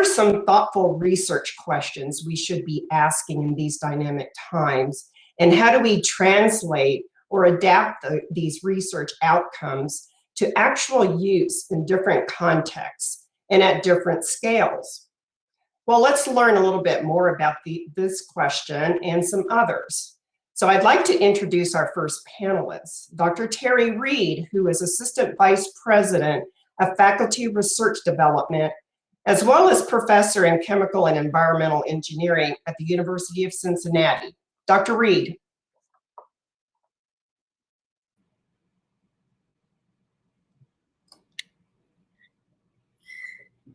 are some thoughtful research questions we should be asking in these dynamic times? And how do we translate or adapt these research outcomes to actual use in different contexts and at different scales? Well, let's learn a little bit more about this question and some others. So I'd like to introduce our first panelist, Dr. Terry Reed, who is Assistant Vice President of Faculty Research Development, as well as Professor in Chemical and Environmental Engineering at the University of Cincinnati. Dr. Reed.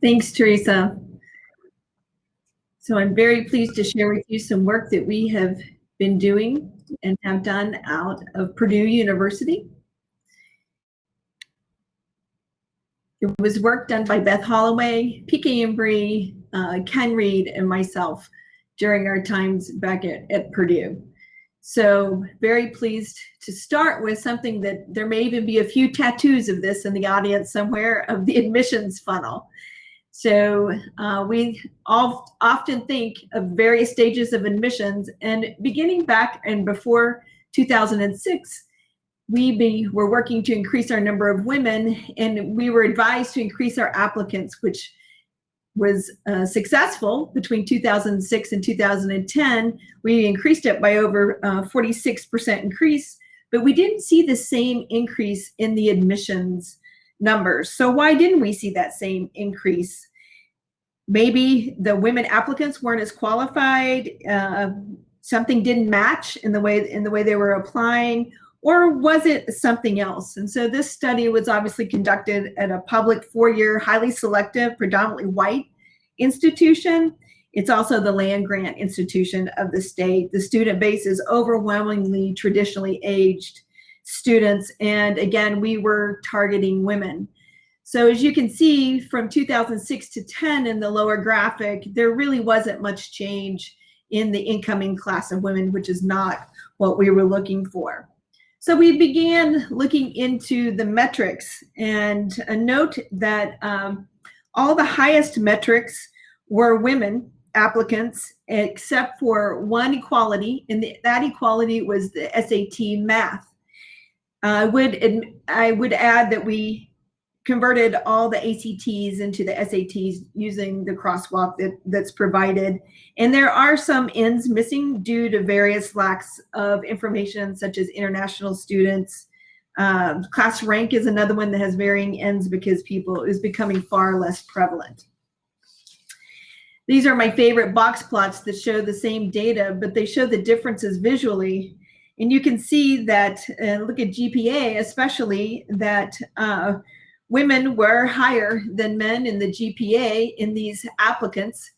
Thanks, Teresa. So I'm very pleased to share with you some work that we have been doing and have done out of Purdue University. It was work done by Beth Holloway, P.K. Embry, Ken Reed, and myself during our times back at Purdue. So very pleased to start with something that there may even be a few tattoos of this in the audience somewhere, of the admissions funnel. So we all often think of various stages of admissions, and beginning back and before 2006, we were working to increase our number of women, and we were advised to increase our applicants, which was successful. Between 2006 and 2010, we increased it by over 46% increase, but we didn't see the same increase in the admissions numbers. So why didn't we see that same increase? Maybe the women applicants weren't as qualified, something didn't match in the way they were applying, or was it something else? And so this study was obviously conducted at a public 4-year, highly selective, predominantly white institution. It's also the land grant institution of the state. The student base is overwhelmingly traditionally aged students, and again, we were targeting women. So as you can see, from 2006 to 10 in the lower graphic, there really wasn't much change in the incoming class of women, which is not what we were looking for. So we began looking into the metrics, and a note that all the highest metrics were women applicants, except for one equality, and that equality was the SAT math. I would add that we converted all the ACTs into the SATs using the crosswalk that's provided. And there are some ends missing due to various lacks of information, such as international students. Class rank is another one that has varying ends because people is becoming far less prevalent. These are my favorite box plots that show the same data, but they show the differences visually. And you can see that, look at GPA especially, that women were higher than men in the GPA in these applicants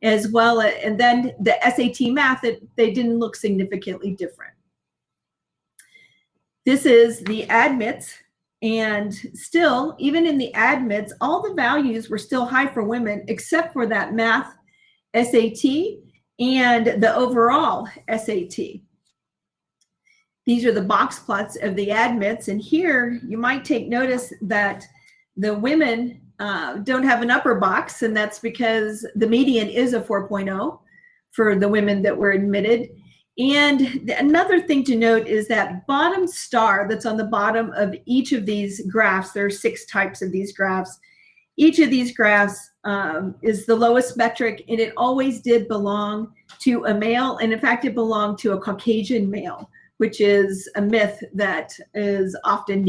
as well. And then the SAT math, they didn't look significantly different. This is the admits, and still, even in the admits, all the values were still high for women except for that math SAT and the overall SAT. These are the box plots of the admits, and here you might take notice that the women don't have an upper box, and that's because the median is a 4.0 for the women that were admitted. And another thing to note is that bottom star that's on the bottom of each of these graphs. There are 6 types of these graphs. Each of these graphs is the lowest metric, and it always did belong to a male, and in fact it belonged to a Caucasian male, which is a myth that is often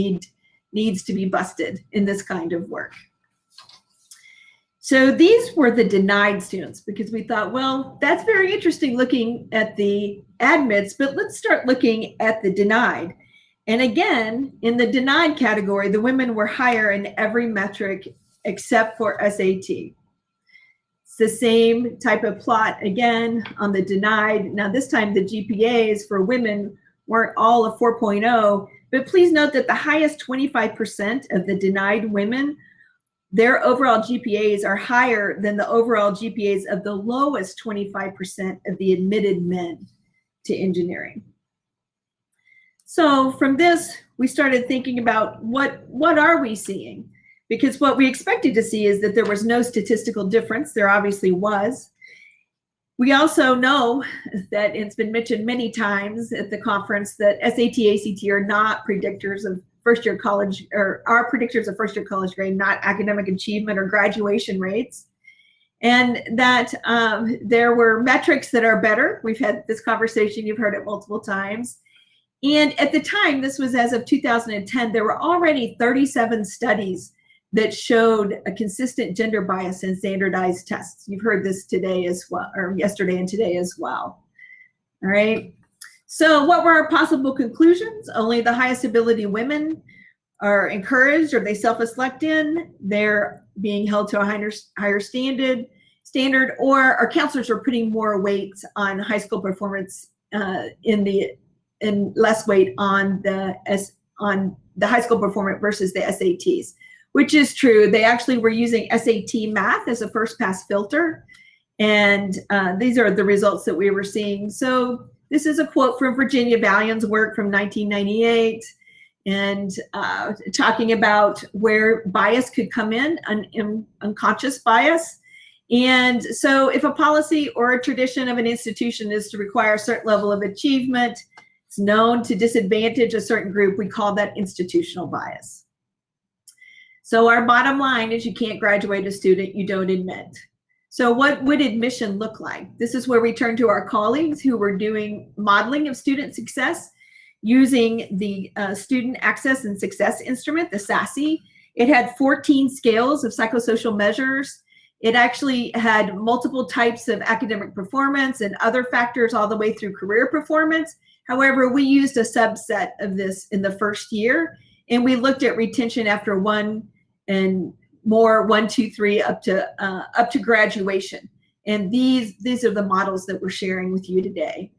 needs to be busted in this kind of work. So these were the denied students, because we thought, well, that's very interesting looking at the admits, but let's start looking at the denied. And again, in the denied category, the women were higher in every metric except for SAT. It's the same type of plot again on the denied. Now this time the GPAs for women weren't all a 4.0, but please note that the highest 25% of the denied women, their overall GPAs are higher than the overall GPAs of the lowest 25% of the admitted men to engineering. So from this, we started thinking about what are we seeing? because what we expected to see is that there was no statistical difference. There obviously was. We also know that it's been mentioned many times at the conference that SAT, ACT are not predictors of first-year college, or are predictors of first-year college grade, not academic achievement or graduation rates. And that there were metrics that are better. We've had this conversation, you've heard it multiple times. And at the time, this was as of 2010, there were already 37 studies that showed a consistent gender bias in standardized tests. You've heard this today as well, or yesterday and today as well. All right. So what were our possible conclusions? Only the highest ability women are encouraged, or they self-select in. They're being held to a higher standard, or our counselors are putting more weight on high school performance and less weight on the high school performance versus the SATs, which is true. They actually were using SAT math as a first pass filter. And these are the results that we were seeing. So this is a quote from Virginia Vallion's work from 1998, and talking about where bias could come in, unconscious bias. And so if a policy or a tradition of an institution is to require a certain level of achievement, it's known to disadvantage a certain group, we call that institutional bias. So our bottom line is you can't graduate a student you don't admit. So what would admission look like? This is where we turn to our colleagues who were doing modeling of student success using the Student Access and Success Instrument, the SASE. It had 14 scales of psychosocial measures. It actually had multiple types of academic performance and other factors all the way through career performance. However, we used a subset of this in the first year, and we looked at retention after 1 and more, 1, 2, 3, up to graduation. And these are the models that we're sharing with you today.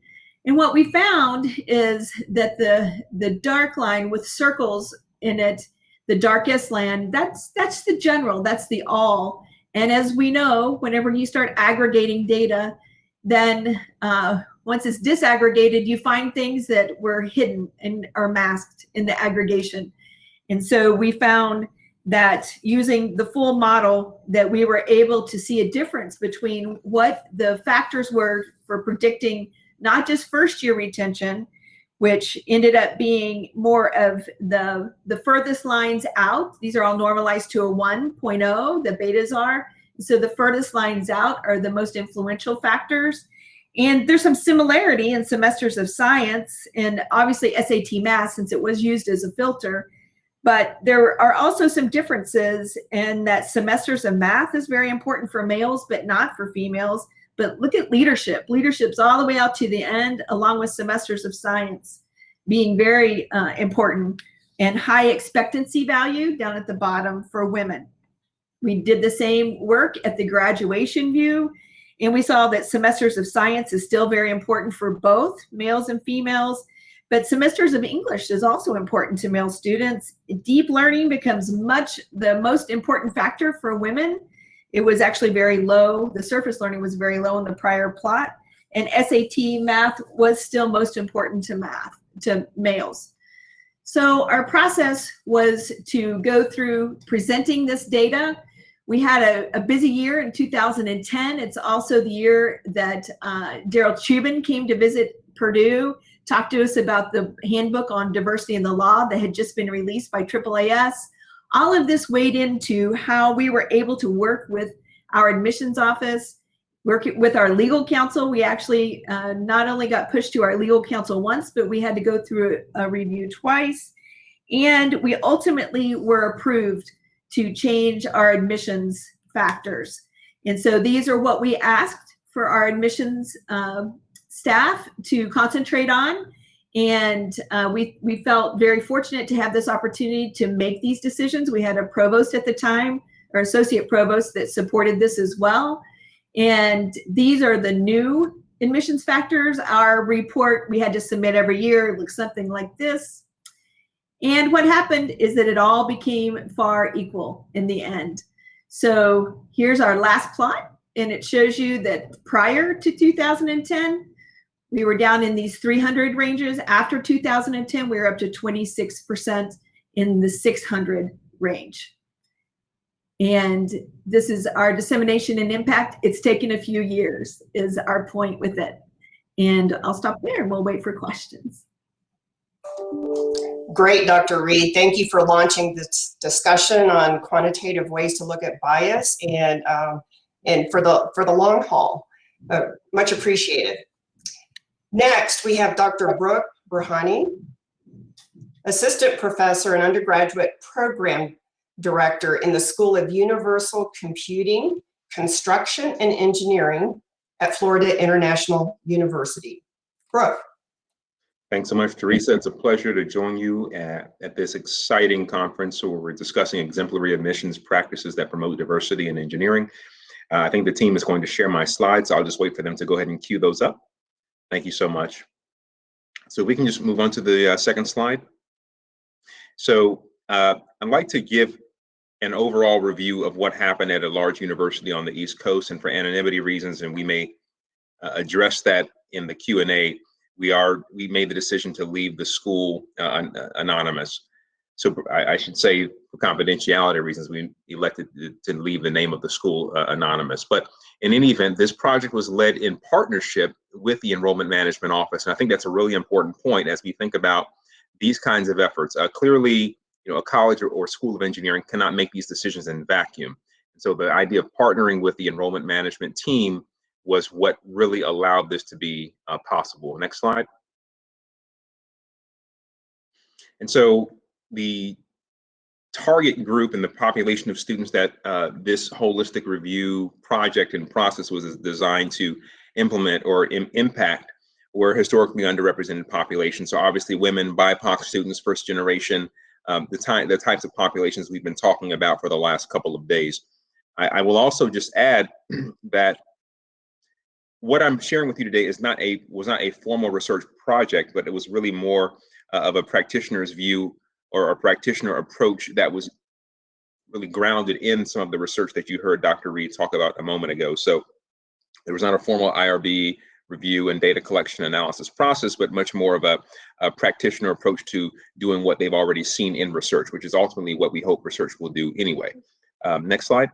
And what we found is that the dark line with circles in it, the darkest line, that's the general, that's the all. And as we know, whenever you start aggregating data, then once it's disaggregated, you find things that were hidden and are masked in the aggregation. And so we found that using the full model that we were able to see a difference between what the factors were for predicting not just first year retention, which ended up being more of the furthest lines out. These are all normalized to a 1.0, the betas are. So the furthest lines out are the most influential factors. And there's some similarity in semesters of science and obviously SAT math, since it was used as a filter. But there are also some differences in that semesters of math is very important for males, but not for females. But look at leadership. Leadership's all the way out to the end, along with semesters of science being very important, and high expectancy value down at the bottom for women. We did the same work at the graduation view, and we saw that semesters of science is still very important for both males and females. But semesters of English is also important to male students. Deep learning becomes the most important factor for women. It was actually very low. The surface learning was very low in the prior plot. And SAT math was still most important to males. So our process was to go through presenting this data. We had a busy year in 2010. It's also the year that Daryl Chubin came to visit Purdue, talked to us about the handbook on diversity in the law that had just been released by AAAS. All of this weighed into how we were able to work with our admissions office, work with our legal counsel. We actually not only got pushed to our legal counsel once, but we had to go through a review twice. And we ultimately were approved to change our admissions factors. And so these are what we asked for our admissions staff to concentrate on. And we felt very fortunate to have this opportunity to make these decisions. We had a provost at the time, or associate provost, that supported this as well. And these are the new admissions factors. Our report we had to submit every year looks something like this. And what happened is that it all became far equal in the end. So here's our last plot, and it shows you that prior to 2010, we were down in these 300 ranges. After 2010, we were up to 26% in the 600 range. And this is our dissemination and impact. It's taken a few years is our point with it. And I'll stop there and we'll wait for questions. Great, Dr. Reed. Thank you for launching this discussion on quantitative ways to look at bias and for the long haul. Much appreciated. Next, we have Dr. Brooke Burhani, Assistant Professor and Undergraduate Program Director in the School of Universal Computing, Construction, and Engineering at Florida International University. Brooke. Thanks so much, Teresa. It's a pleasure to join you at this exciting conference where we're discussing exemplary admissions practices that promote diversity in engineering. I think the team is going to share my slides, so I'll just wait for them to go ahead and cue those up. Thank you so much. So we can just move on to the second slide. So I'd like to give an overall review of what happened at a large university on the East Coast, and for anonymity reasons, and we may address that in the Q&A, we made the decision to leave the school anonymous. So I should say, for confidentiality reasons, we elected to leave the name of the school anonymous. But in any event, this project was led in partnership with the Enrollment Management Office. And I think that's a really important point as we think about these kinds of efforts. Clearly, a college or school of engineering cannot make these decisions in vacuum. And so the idea of partnering with the enrollment management team was what really allowed this to be possible. Next slide. And so the target group and the population of students that this holistic review project and process was designed to implement or impact were historically underrepresented populations. So obviously women, BIPOC students, first generation, the types of populations we've been talking about for the last couple of days. I will also just add that what I'm sharing with you today was not a formal research project, but it was really more of a practitioner's view or a practitioner approach that was really grounded in some of the research that you heard Dr. Reed talk about a moment ago. So there was not a formal IRB review and data collection analysis process, but much more of a practitioner approach to doing what they've already seen in research, which is ultimately what we hope research will do anyway. Next slide.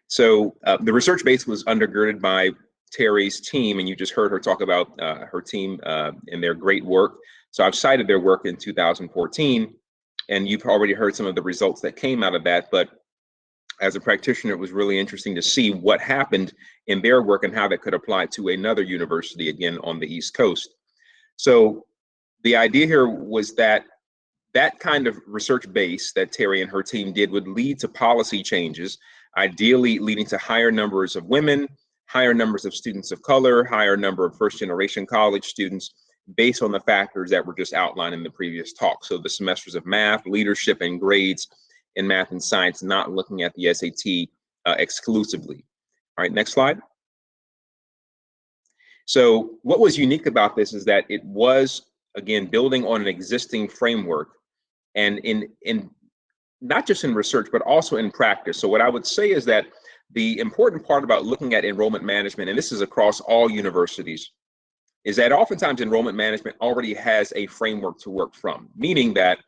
So the research base was undergirded by Terry's team, and you just heard her talk about her team and their great work. So I've cited their work in 2014, and you've already heard some of the results that came out of that. But as a practitioner, it was really interesting to see what happened in their work and how that could apply to another university, again, on the East Coast. So the idea here was that that kind of research base that Terry and her team did would lead to policy changes, ideally leading to higher numbers of women, higher numbers of students of color, higher number of first generation college students, based on the factors that were just outlined in the previous talk. So the semesters of math, leadership, and grades in math and science, not looking at the SAT exclusively. All right, next slide. So what was unique about this is that it was, again, building on an existing framework, and in not just in research, but also in practice. So what I would say is that the important part about looking at enrollment management, and this is across all universities, is that oftentimes enrollment management already has a framework to work from, meaning that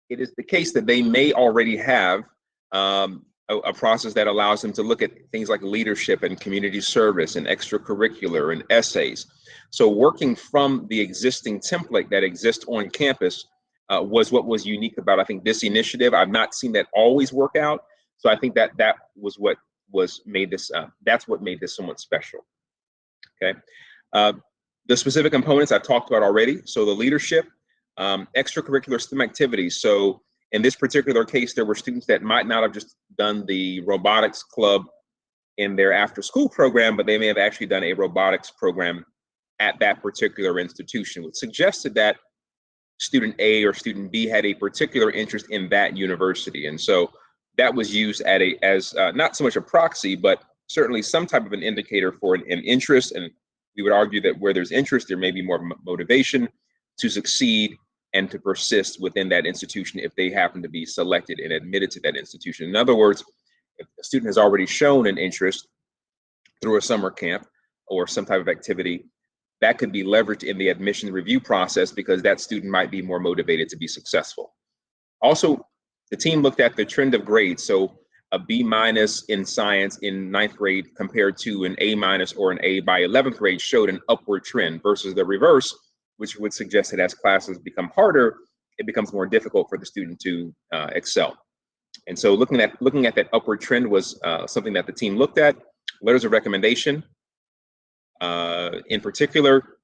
it is the case that they may already have a process that allows them to look at things like leadership and community service and extracurricular and essays. So working from the existing template that exists on campus was what was unique about, I think, this initiative. I've not seen that always work out. So I think that was what made this, that's what made this somewhat special. Okay. The specific components I've talked about already. So the leadership, extracurricular STEM activities. So in this particular case, there were students that might not have just done the robotics club in their after school program, but they may have actually done a robotics program at that particular institution, which suggested that student A or student B had a particular interest in that university. And so that was used as not so much a proxy, but certainly some type of an indicator for an interest. And we would argue that where there's interest, there may be more motivation to succeed and to persist within that institution if they happen to be selected and admitted to that institution. In other words, if a student has already shown an interest through a summer camp or some type of activity, that could be leveraged in the admission review process because that student might be more motivated to be successful. Also, the team looked at the trend of grades. So a B- in science in 9th grade compared to an A- or an A by 11th grade showed an upward trend versus the reverse, which would suggest that as classes become harder, it becomes more difficult for the student to excel. And so looking at that upward trend was something that the team looked at. Letters of recommendation, in particular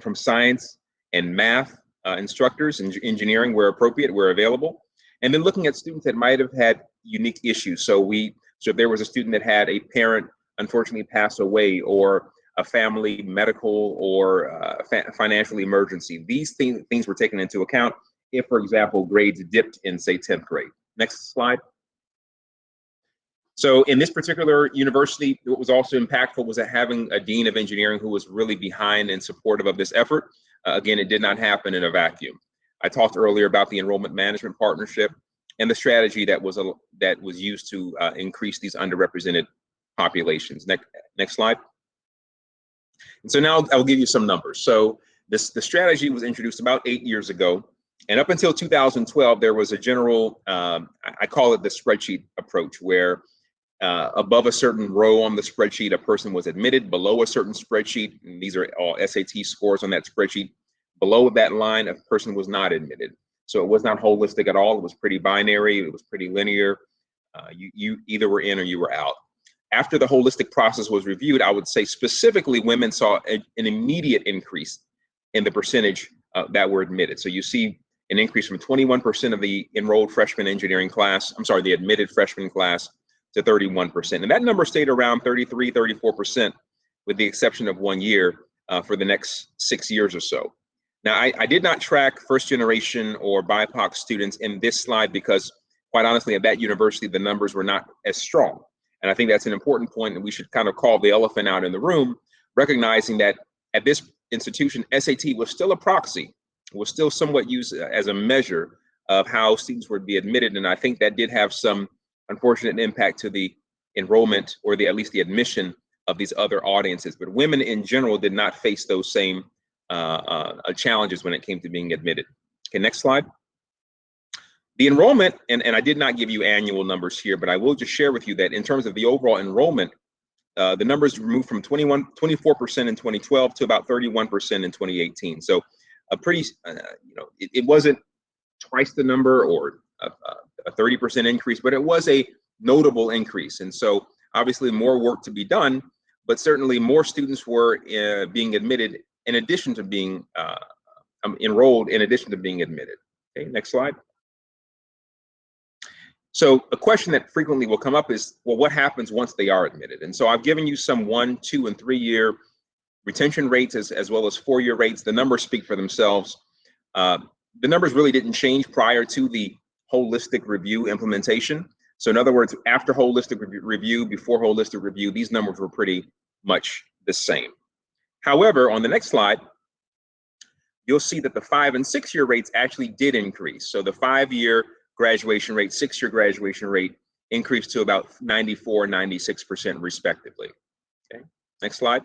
from science and math instructors and engineering where appropriate, where available. And then looking at students that might have had unique issues. So if there was a student that had a parent unfortunately pass away, or a family medical or financial emergency, these things were taken into account if, for example, grades dipped in, say, 10th grade. Next slide. So in this particular university, what was also impactful was that having a dean of engineering who was really behind and supportive of this effort. Again, it did not happen in a vacuum. I talked earlier about the enrollment management partnership and the strategy that was used to increase these underrepresented populations. Next slide. And so now I'll give you some numbers. So the strategy was introduced about 8 years ago. And up until 2012, there was a general, I call it the spreadsheet approach, where above a certain row on the spreadsheet, a person was admitted. Below a certain spreadsheet, and these are all SAT scores on that spreadsheet, below that line, a person was not admitted. So it was not holistic at all. It was pretty binary. It was pretty linear. You either were in or you were out. After the holistic process was reviewed, I would say specifically women saw an immediate increase in the percentage that were admitted. So you see an increase from 21% of the enrolled freshman engineering class, the admitted freshman class, to 31%. And that number stayed around 33, 34%, with the exception of 1 year for the next 6 years or so. Now, I did not track first generation or BIPOC students in this slide because, quite honestly, at that university, the numbers were not as strong. And I think that's an important point, and we should kind of call the elephant out in the room, recognizing that at this institution, SAT was still a proxy, was still somewhat used as a measure of how students would be admitted. And I think that did have some unfortunate impact to the enrollment, or at least the admission of these other audiences. But women in general did not face those same challenges when it came to being admitted. Okay, next slide. The enrollment, and I did not give you annual numbers here, but I will just share with you that in terms of the overall enrollment, the numbers moved from 24% in 2012 to about 31% in 2018. So a pretty, it wasn't twice the number or a 30% increase, but it was a notable increase. And so obviously more work to be done, but certainly more students were being admitted in addition to being enrolled, in addition to being admitted. Okay, next slide. So a question that frequently will come up is, well, what happens once they are admitted? And so I've given you some 1, 2, and 3 year retention rates as well as 4-year rates. The numbers speak for themselves. The numbers really didn't change prior to the holistic review implementation. So in other words, after holistic review, before holistic review, these numbers were pretty much the same. However, on the next slide, you'll see that the 5- and 6-year rates actually did increase. So the 5-year graduation rate, 6-year graduation rate increased to about 94, 96% respectively. Okay, next slide.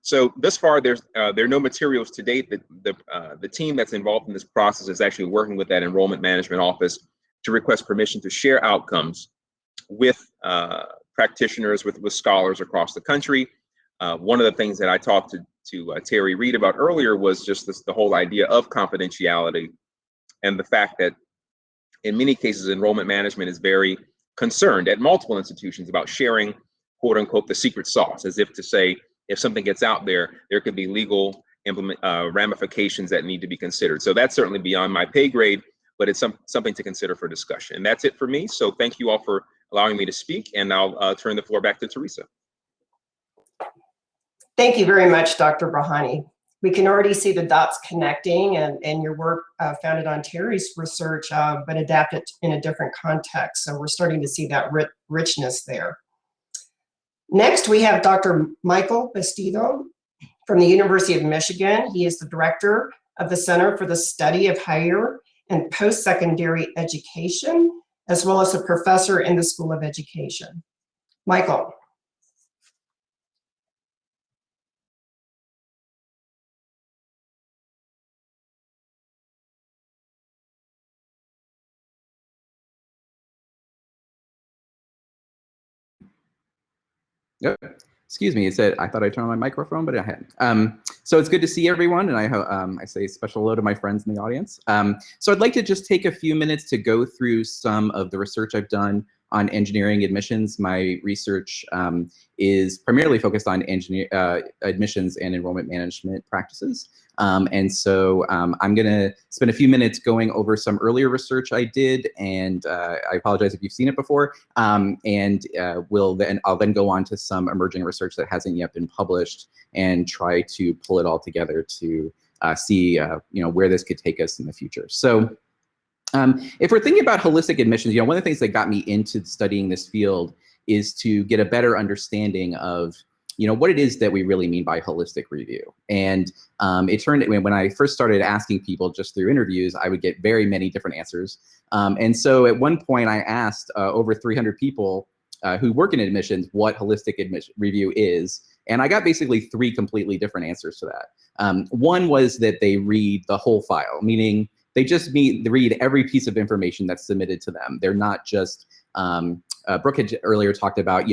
So thus far, there are no materials to date. The team that's involved in this process is actually working with that enrollment management office to request permission to share outcomes with practitioners, with scholars across the country. One of the things that I talked to Terry Reed about earlier was just the whole idea of confidentiality, and the fact that in many cases, enrollment management is very concerned at multiple institutions about sharing, quote unquote, the secret sauce, as if to say, if something gets out there, there could be legal ramifications that need to be considered. So that's certainly beyond my pay grade, but it's something to consider for discussion. And that's it for me. So thank you all for allowing me to speak, and I'll turn the floor back to Teresa. Thank you very much, Dr. Brahani. We can already see the dots connecting, and your work founded on Terry's research, but adapted in a different context. So we're starting to see that richness there. Next, we have Dr. Michael Bastido from the University of Michigan. He is the director of the Center for the Study of Higher and Post-Secondary Education, as well as a professor in the School of Education. Michael. Yep. Excuse me, it said, I thought I turned on my microphone, but I hadn't. So it's good to see everyone, and I say a special hello to my friends in the audience. So I'd like to just take a few minutes to go through some of the research I've done on engineering admissions. My research is primarily focused on admissions and enrollment management practices. And so I'm gonna spend a few minutes going over some earlier research I did, and I apologize if you've seen it before, I'll then go on to some emerging research that hasn't yet been published and try to pull it all together to see where this could take us in the future. So if we're thinking about holistic admissions, one of the things that got me into studying this field is to get a better understanding of what it is that we really mean by holistic review. And it turned, when I first started asking people just through interviews, I would get very many different answers. And so at one point I asked over 300 people who work in admissions what holistic review is. And I got basically 3 completely different answers to that. One was that they read the whole file, meaning they just read every piece of information that's submitted to them. They're not just, Brooke had earlier talked about,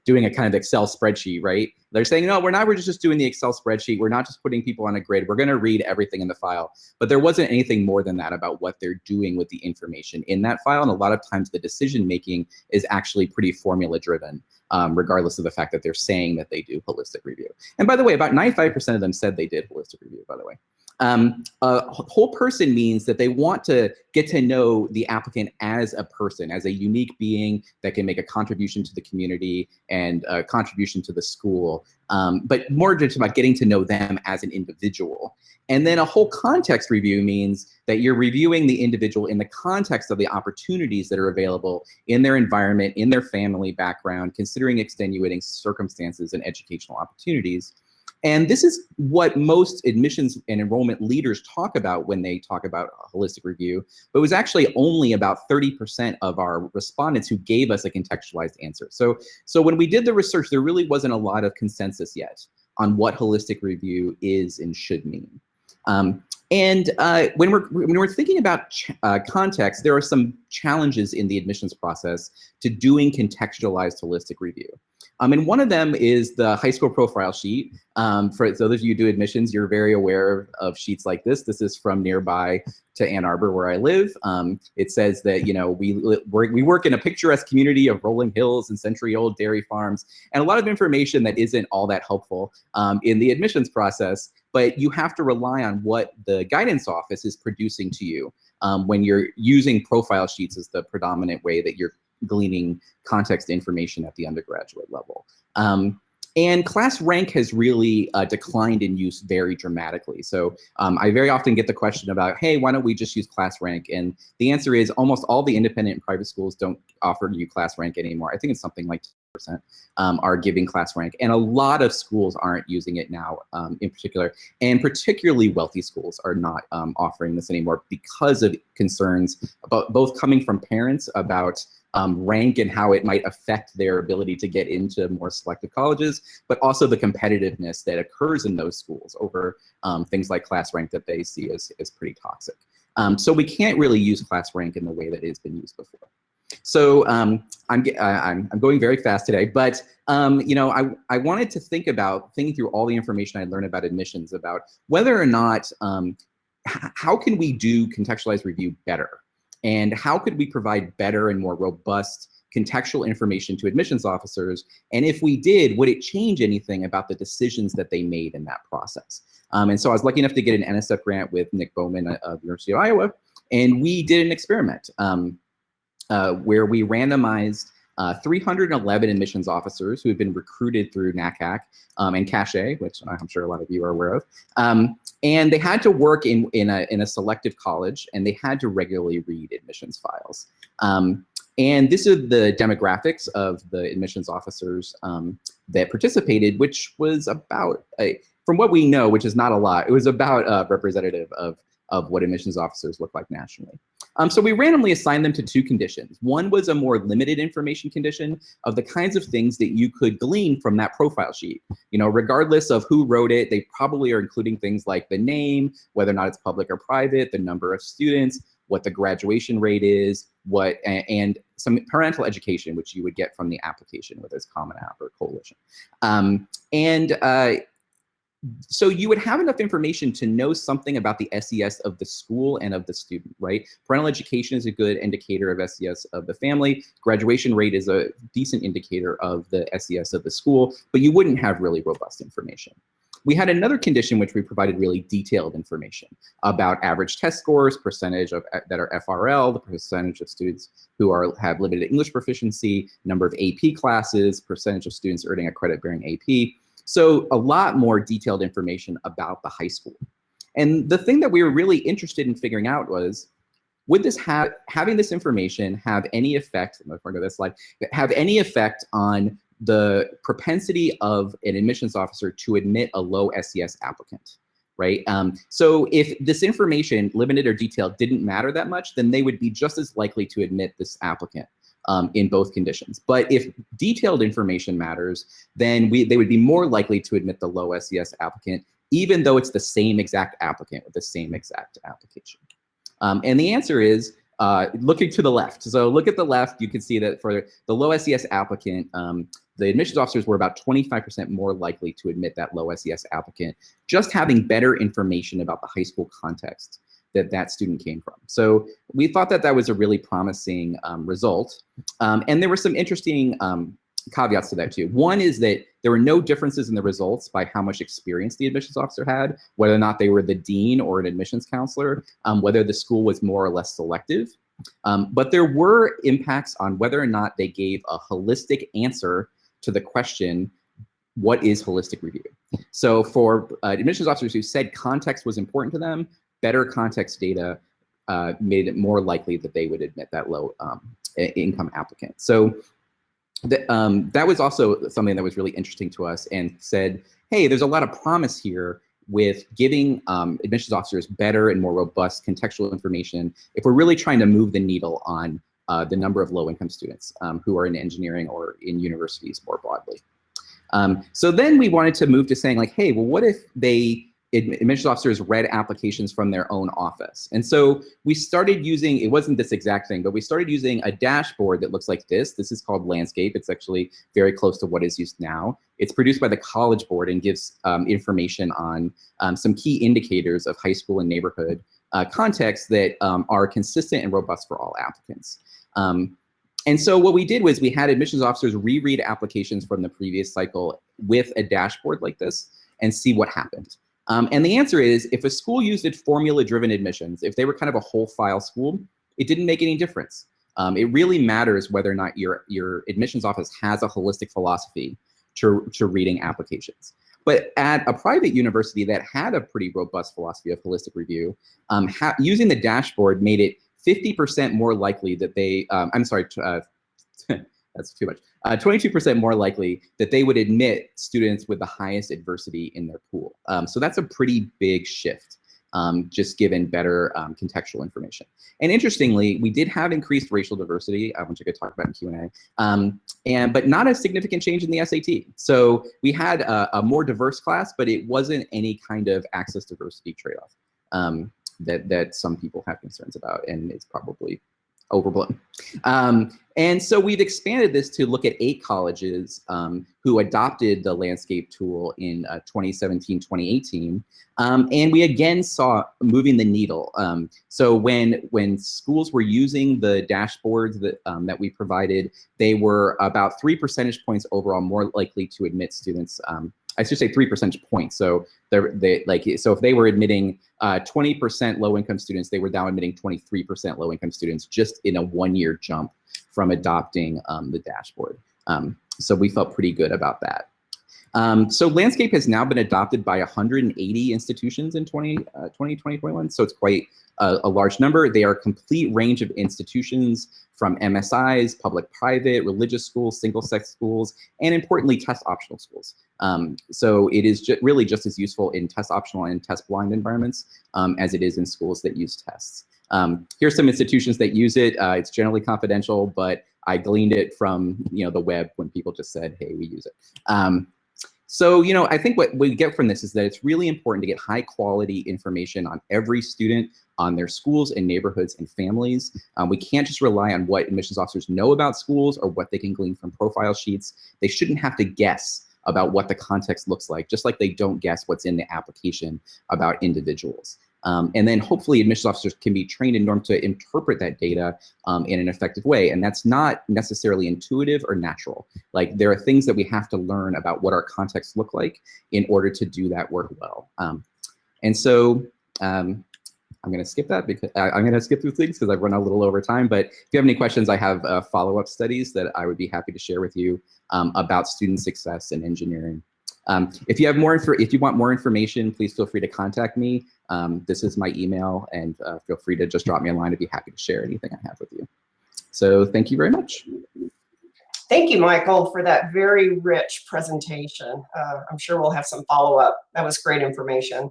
doing a kind of Excel spreadsheet, right? They're saying, no, we're just doing the Excel spreadsheet. We're not just putting people on a grid. We're gonna read everything in the file. But there wasn't anything more than that about what they're doing with the information in that file. And a lot of times the decision-making is actually pretty formula-driven, regardless of the fact that they're saying that they do holistic review. And by the way, about 95% of them said they did holistic review, by the way. A whole person means that they want to get to know the applicant as a person, as a unique being that can make a contribution to the community and a contribution to the school, but more just about getting to know them as an individual. And then a whole context review means that you're reviewing the individual in the context of the opportunities that are available in their environment, in their family background, considering extenuating circumstances and educational opportunities. And this is what most admissions and enrollment leaders talk about when they talk about a holistic review, but it was actually only about 30% of our respondents who gave us a contextualized answer. So when we did the research, there really wasn't a lot of consensus yet on what holistic review is and should mean. When we're thinking about context, there are some challenges in the admissions process to doing contextualized holistic review. And one of them is the high school profile sheet. For those of you who do admissions, you're very aware of sheets like this. This is from nearby to Ann Arbor, where I live. It says that we work in a picturesque community of rolling hills and century-old dairy farms, and a lot of information that isn't all that helpful in the admissions process. But you have to rely on what the guidance office is producing to you when you're using profile sheets as the predominant way that you're gleaning context information at the undergraduate level. And class rank has really declined in use very dramatically. So I very often get the question about, hey, why don't we just use class rank? And the answer is almost all the independent and private schools don't offer you class rank anymore. I think it's something like 2% are giving class rank. And a lot of schools aren't using it now in particular. And particularly wealthy schools are not offering this anymore because of concerns about both coming from parents about rank and how it might affect their ability to get into more selective colleges, but also the competitiveness that occurs in those schools over things like class rank that they see as pretty toxic. So we can't really use class rank in the way that it's been used before. So I'm going very fast today, but I wanted to thinking through all the information I learned about admissions, about whether or not, how can we do contextualized review better? And how could we provide better and more robust contextual information to admissions officers? And if we did, would it change anything about the decisions that they made in that process? And so I was lucky enough to get an NSF grant with Nick Bowman of the University of Iowa, and we did an experiment where we randomized 311 admissions officers who had been recruited through NACAC and CACHE, which I'm sure a lot of you are aware of. And they had to work in a selective college, and they had to regularly read admissions files. And this is the demographics of the admissions officers that participated, which was about, from what we know, which is not a lot, it was about representative of what admissions officers look like nationally. So we randomly assigned them to 2 conditions. One was a more limited information condition of the kinds of things that you could glean from that profile sheet. Regardless of who wrote it, they probably are including things like the name, whether or not it's public or private, the number of students, what the graduation rate is, and some parental education, which you would get from the application, whether it's Common App or Coalition. So you would have enough information to know something about the SES of the school and of the student, right? Parental education is a good indicator of SES of the family. Graduation rate is a decent indicator of the SES of the school, but you wouldn't have really robust information. We had another condition which we provided really detailed information about average test scores, percentage of that are FRL, the percentage of students who have limited English proficiency, number of AP classes, percentage of students earning a credit-bearing AP. So a lot more detailed information about the high school. And the thing that we were really interested in figuring out was, would this having this information have any effect, if I go to this slide, have any effect on the propensity of an admissions officer to admit a low SES applicant, right? So if this information, limited or detailed, didn't matter that much, then they would be just as likely to admit this applicant. In both conditions. But if detailed information matters, then they would be more likely to admit the low SES applicant, even though it's the same exact applicant with the same exact application. And the answer is looking to the left. So look at the left, you can see that for the low SES applicant, the admissions officers were about 25% more likely to admit that low SES applicant, just having better information about the high school context that student came from. So we thought that that was a really promising result. And there were some interesting caveats to that too. One is that there were no differences in the results by how much experience the admissions officer had, whether or not they were the dean or an admissions counselor, whether the school was more or less selective. But there were impacts on whether or not they gave a holistic answer to the question, what is holistic review? So for admissions officers who said context was important to them, better context data made it more likely that they would admit that low income applicant. So that was also something that was really interesting to us and said, hey, there's a lot of promise here with giving admissions officers better and more robust contextual information if we're really trying to move the needle on the number of low income students who are in engineering or in universities more broadly. So then we wanted to move to saying like, hey, well, what if admissions officers read applications from their own office? And so we started using, it wasn't this exact thing, but we started using a dashboard that looks like this. This is called Landscape. It's actually very close to what is used now. It's produced by the College Board and gives information on some key indicators of high school and neighborhood contexts that are consistent and robust for all applicants. And so what we did was we had admissions officers reread applications from the previous cycle with a dashboard like this and see what happened. And the answer is, if a school used formula-driven admissions, if they were kind of a whole file school, it didn't make any difference. It really matters whether or not your admissions office has a holistic philosophy to reading applications. But at a private university that had a pretty robust philosophy of holistic review, using the dashboard made it 50% more likely that they, I'm sorry, that's too much. 22% more likely that they would admit students with the highest adversity in their pool. So that's a pretty big shift, just given better contextual information. And interestingly, we did have increased racial diversity, which I could talk about in Q&A, but not a significant change in the SAT. So we had a more diverse class, but it wasn't any kind of access diversity trade-off that some people have concerns about, and it's probably overblown. And so we've expanded this to look at 8 colleges who adopted the Landscape tool in 2017, 2018. And we again saw moving the needle. So when schools were using the dashboards that we provided, they were about 3 percentage points overall more likely to admit students. I should say 3 percentage points. So so if they were admitting 20% low-income students, they were now admitting 23% low-income students just in a 1-year jump from adopting the dashboard. So we felt pretty good about that. So Landscape has now been adopted by 180 institutions in 2021. So it's quite a large number. They are a complete range of institutions from MSIs, public-private, religious schools, single-sex schools, and importantly, test-optional schools. So it is really just as useful in test-optional and test-blind environments as it is in schools that use tests. Here's some institutions that use it. It's generally confidential, but I gleaned it from the web when people just said, hey, we use it. So, you know, I think what we get from this is that it's really important to get high quality information on every student, on their schools and neighborhoods and families. We can't just rely on what admissions officers know about schools or what they can glean from profile sheets. They shouldn't have to guess about what the context looks like, just like they don't guess what's in the application about individuals. And then hopefully admissions officers can be trained in order to interpret that data in an effective way. And that's not necessarily intuitive or natural. Like, there are things that we have to learn about what our contexts look like in order to do that work well. And so I'm going to skip that because I'm going to skip through things because I've run a little over time. But if you have any questions, I have follow-up studies that I would be happy to share with you about student success in engineering. If you want more information, please feel free to contact me. This is my email, and feel free to just drop me a line. I'd be happy to share anything I have with you. So thank you very much. Thank you, Michael, for that very rich presentation. I'm sure we'll have some follow-up. That was great information.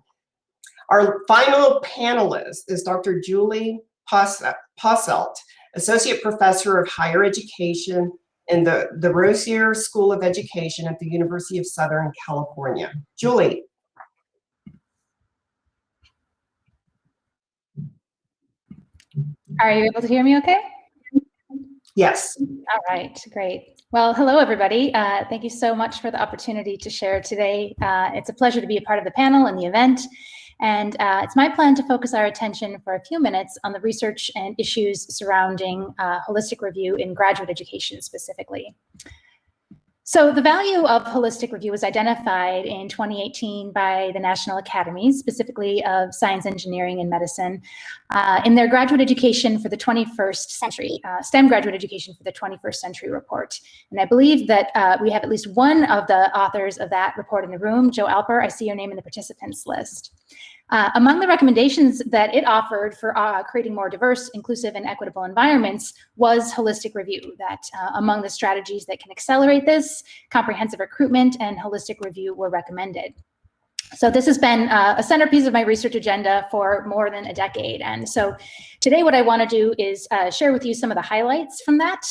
Our final panelist is Dr. Julie Posselt, Associate Professor of Higher Education in the Rosier School of Education at the University of Southern California. Julie. Are you able to hear me okay? Yes. All right, great. Well, hello, everybody. Thank you so much for the opportunity to share today. It's a pleasure to be a part of the panel and the event. And it's my plan to focus our attention for a few minutes on the research and issues surrounding holistic review in graduate education specifically. So the value of holistic review was identified in 2018 by the National Academies, specifically of Science, Engineering, and Medicine, in their graduate education for the 21st century, STEM graduate education for the 21st century report. And I believe that we have at least one of the authors of that report in the room, Joe Alper. I see your name in the participants list. Among the recommendations that it offered for creating more diverse, inclusive, and equitable environments was holistic review. That among the strategies that can accelerate this, comprehensive recruitment and holistic review were recommended. So this has been a centerpiece of my research agenda for more than a decade. And so today what I want to do is share with you some of the highlights from that.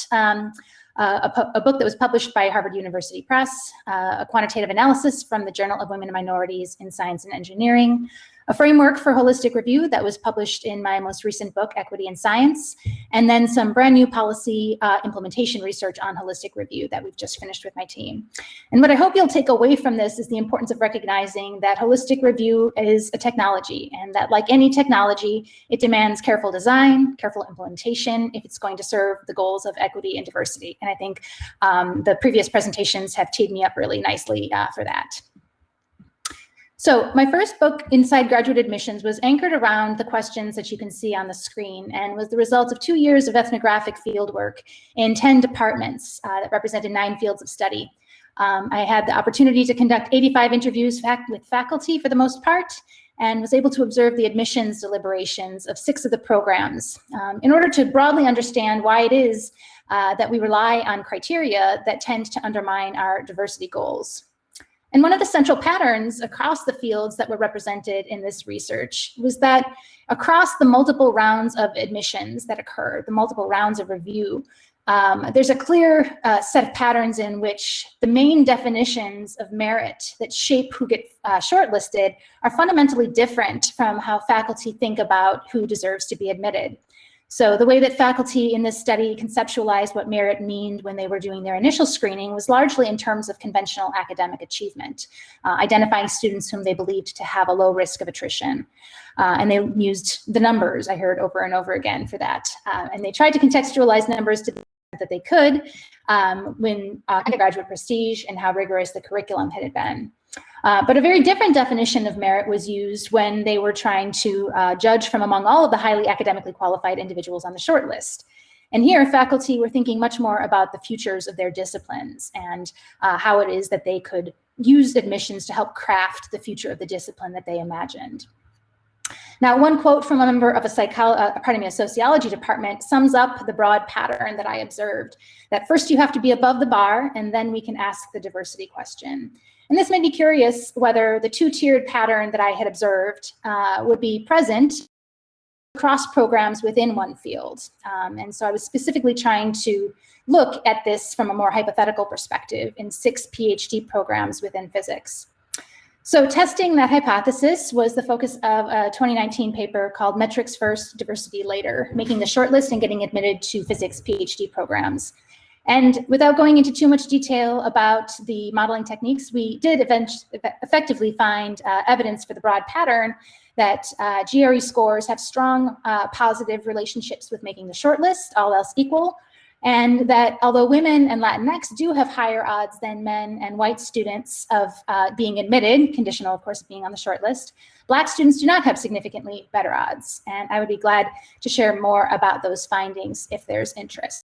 A book that was published by Harvard University Press, a quantitative analysis from the Journal of Women and Minorities in Science and Engineering, a framework for holistic review that was published in my most recent book, Equity in Science, and then some brand new policy implementation research on holistic review that we've just finished with my team. And what I hope you'll take away from this is the importance of recognizing that holistic review is a technology, and that like any technology, it demands careful design, careful implementation if it's going to serve the goals of equity and diversity. And I think the previous presentations have teed me up really nicely for that. So my first book, Inside Graduate Admissions, was anchored around the questions that you can see on the screen and was the result of 2 years of ethnographic fieldwork in 10 departments that represented 9 fields of study. I had the opportunity to conduct 85 interviews with faculty for the most part, and was able to observe the admissions deliberations of 6 of the programs in order to broadly understand why it is that we rely on criteria that tend to undermine our diversity goals. And one of the central patterns across the fields that were represented in this research was that across the multiple rounds of admissions that occur, the multiple rounds of review, there's a clear set of patterns in which the main definitions of merit that shape who get shortlisted are fundamentally different from how faculty think about who deserves to be admitted. So the way that faculty in this study conceptualized what merit meant when they were doing their initial screening was largely in terms of conventional academic achievement, identifying students whom they believed to have a low risk of attrition. And they used the numbers, I heard over and over again for that. And they tried to contextualize numbers to the extent that they could when undergraduate prestige and how rigorous the curriculum had been. But a very different definition of merit was used when they were trying to judge from among all of the highly academically qualified individuals on the shortlist. And here, faculty were thinking much more about the futures of their disciplines and how it is that they could use admissions to help craft the future of the discipline that they imagined. Now, one quote from a member of a sociology department sums up the broad pattern that I observed, that first you have to be above the bar, and then we can ask the diversity question. And this made me curious whether the 2-tiered pattern that I had observed would be present across programs within one field. And so I was specifically trying to look at this from a more hypothetical perspective in 6 PhD programs within physics. So testing that hypothesis was the focus of a 2019 paper called Metrics First, Diversity Later, making the shortlist and getting admitted to physics PhD programs. And without going into too much detail about the modeling techniques, we did effectively find evidence for the broad pattern that GRE scores have strong positive relationships with making the shortlist, all else equal, and that although women and Latinx do have higher odds than men and white students of being admitted, conditional of course being on the shortlist, Black students do not have significantly better odds. And I would be glad to share more about those findings if there's interest.